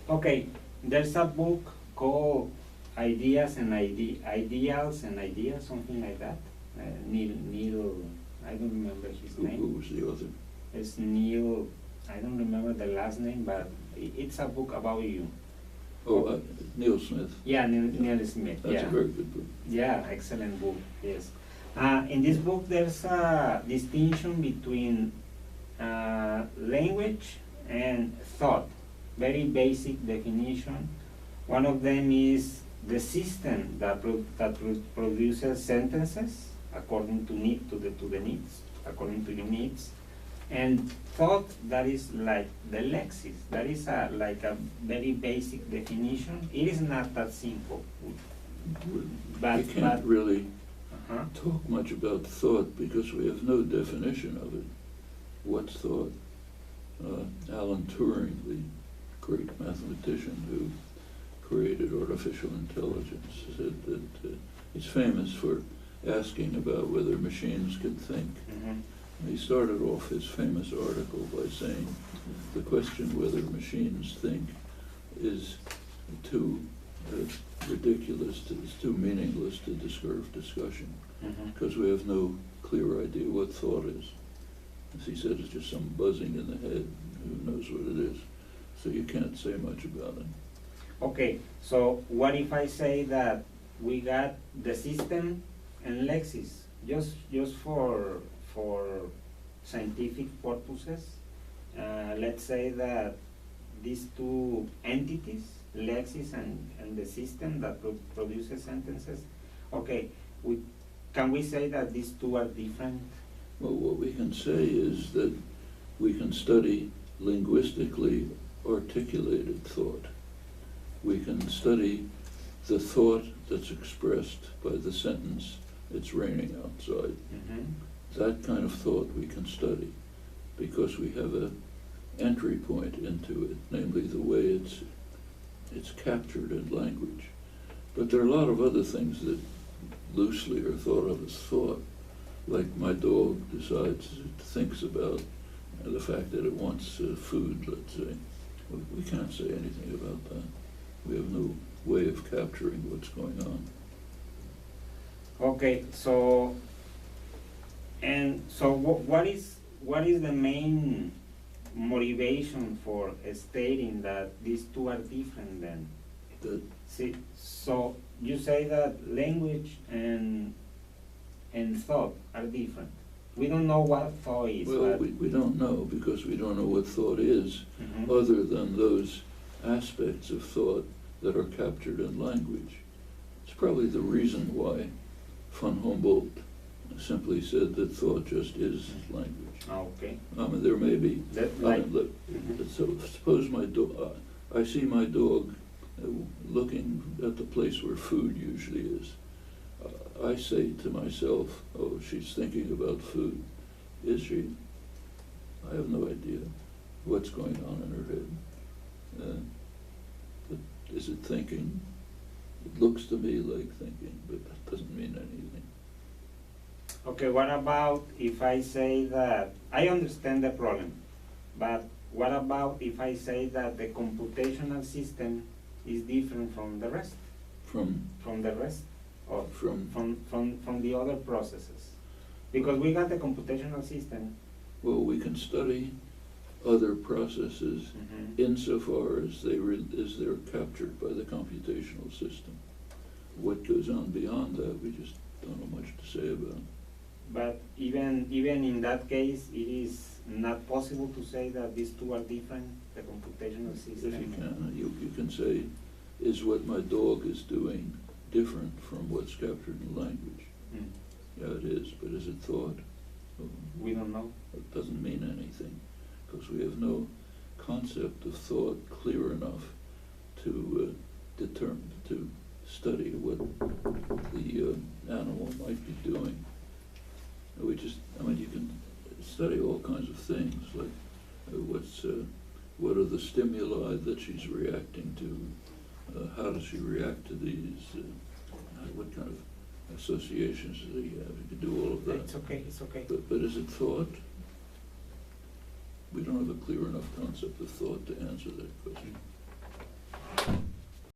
Okay, there's a book called Ideas and Ideals and Ideas, something like that. Neil, I don't remember his name. Who was the author? It's Neil, I don't remember the last name, but it's a book about you. Oh, Neil Smith. Yeah, Neil Smith. That's yeah. a very good book. Yeah, excellent book, yes. In this book, there's a distinction between language and thought, very basic definition. One of them is the system that produces sentences according to the needs, according to your needs, and thought, that is like the lexis. That is like a very basic definition. It is not that simple. We can't really Uh-huh. talk much about thought because we have no definition of it. What's thought? Alan Turing, the great mathematician who created artificial intelligence, said that he's famous for asking about whether machines could think. Mhm. He started off his famous article by saying the question whether machines think is too ridiculous, it's too meaningless to deserve discussion, Mhm. because we have no clear idea what thought is. As he said, it's just some buzzing in the head, who knows what it is, so you can't say much about it. Okay, so what if I say that we got the system and lexis, just for scientific purposes? Let's say that these two entities, lexis and the system that produces sentences, okay, can we say that these two are different? Well, what we can say is that we can study linguistically articulated thought. We can study the thought that's expressed by the sentence, "It's raining outside." Mm-hmm. That kind of thought we can study because we have an entry point into it, namely the way it's captured in language. But there are a lot of other things that loosely are thought of as thought, like my dog thinks about the fact that it wants food, let's say. We can't say anything about that. We have no way of capturing what's going on. Okay, so what is the main motivation for stating that these two are different then? So you say that language and thought are different. We don't know what thought is. Well, we don't know because we don't know what thought is, Mhm. other than those aspects of thought that are captured in language. It's probably the reason why von Humboldt simply said that thought just is language. Okay. I mean, there may be. So suppose I see my dog looking at the place where food usually is. I say to myself, "Oh, she's thinking about food." Is she? I have no idea what's going on in her head. But is it thinking? It looks to me like thinking, but that doesn't mean anything. Okay, what about if I say that, I understand the problem, but what about if I say that the computational system is different from the rest? From the rest? Or from the other processes? Because we got the computational system. Well, we can study other processes Mhm. insofar as they're captured by the computational system. What goes on beyond that, we just don't know much to say about. But even in that case, it is not possible to say that these two are different, the computational system. If you can, you can say, is what my dog is doing different from what's captured in language? Mm. Yeah, it is, but is it thought? We don't know. It doesn't mean anything, because we have no concept of thought clear enough to determine, to study what the animal might be doing. You can study all kinds of things, like what are the stimuli that she's reacting to? How does she react to these? What kind of associations do they have? You can do all of that. It's okay, it's okay. But is it thought? We don't have a clear enough concept of thought to answer that question.